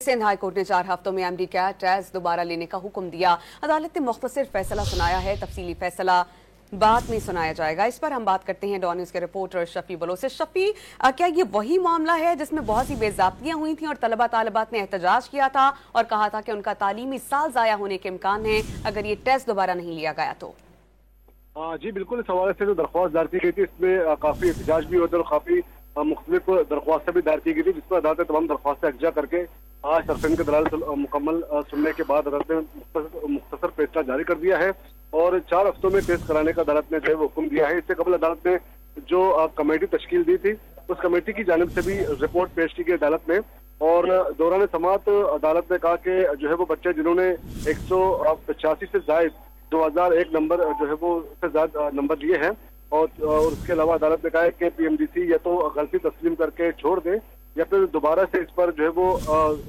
Sindh high court ने 4 हफ्तों में एमडी कैट टेस्ट दोबारा लेने का हुक्म दिया। अदालत ने मुख्तसर फैसला सुनाया है, तफसीली फैसला बाद में सुनाया जाएगा। इस पर हम बात करते हैं डॉन न्यूज़ के रिपोर्टर शफी बलोच से। शफी, क्या ये वही मामला है जिसमें बहुत सी बेज़ाब्तियां हुई थी और तलबा तालिबात ने एहतजाज किया था और कहा था कि उनका तालीमी साल ज़ाया होने के इम्कान है अगर ये टेस्ट दोबारा नहीं लिया गया तो? जी बिल्कुल, इस हवाले से जो दरख्वास्त दायर की गई थी इसमें काफ़ी एहतजाज भी हुआ और काफ़ी मुख्तलिफ दरख्वास्तें भी दायर की गई थी, जिस पर अदालत ने तमाम दरख्वास्तें यकजा करके आज तरफेन के दलाल मुकम्मल सुनने के बाद अदालत ने मुख्तसर फैसला जारी कर दिया है और 4 हफ्तों में टेस्ट कराने का अदालत ने जो है वो हुक्म दिया है। इससे कबल अदालत ने जो कमेटी तश्कील दी थी उस कमेटी की जानिब से भी रिपोर्ट पेश की गई अदालत ने और दौरान समाअत अदालत ने कहा कि जो है वो बच्चे जिन्होंने 185 से जायद 2001 नंबर जो है वो उससे ज्यादा नंबर लिए हैं और उसके अलावा अदालत ने कहा है कि पीएमडीसी या तो गलती तस्लीम करके छोड़ दे या फिर दोबारा से इस पर जो है वो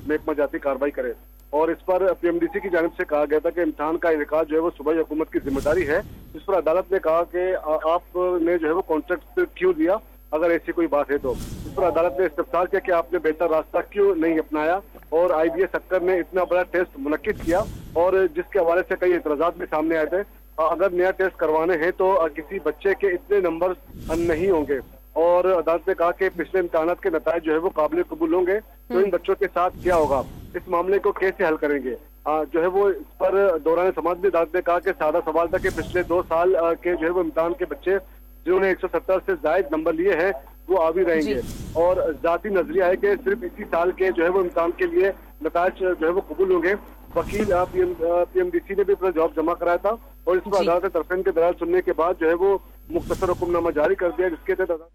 नेकमजाती कार्रवाई करे। और इस पर पीएमडीसी की जानिब से कहा गया था कि इम्तिहान का इनेकाद जो है वो सूबाई हुकूमत की जिम्मेदारी है। इस पर अदालत ने कहा कि आपने जो है वो कॉन्ट्रैक्ट क्यों दिया अगर ऐसी कोई बात है तो। इस पर अदालत ने इस्तफसार किया कि आपने बेहतर रास्ता क्यों नहीं अपनाया और IBA सक्कर ने इतना बड़ा टेस्ट मुनक्किद किया और जिसके हवाले से कई एतराज़ात भी सामने आए थे। अगर नया टेस्ट करवाने हैं तो किसी बच्चे के इतने नंबर नहीं होंगे और अदालत ने कहा कि पिछले इम्तिहानात के नताइज जो है वो काबिल कबूल होंगे तो इन बच्चों के साथ क्या होगा, इस मामले को कैसे हल करेंगे। जो है वो इस पर दौरान समाअत भी अदालत ने कहा कि सादा सवाल था कि पिछले 2 साल के जो है वो इम्तिहान के बच्चे जिन्होंने 170 से जायद नंबर लिए हैं वो आ भी रहेंगे और जाती नजरिया है कि सिर्फ इसी साल के जो है वो इम्तिहान के लिए नताइज जो है वो कबूल होंगे। वकील पीएमडीसी ने भी अपना जवाब जमा कराया था और इस पर अदालत ने तरफेन के दलाल सुनने के बाद जो है वो मुख्तसर हुक्मनामा जारी कर दिया, जिसके तहत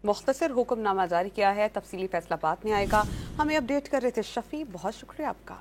मुख्तसर हुक्मनामा जारी किया है। तफसीली फैसला बाद में आएगा। हमें अपडेट कर रहे थे शफी, बहुत शुक्रिया आपका।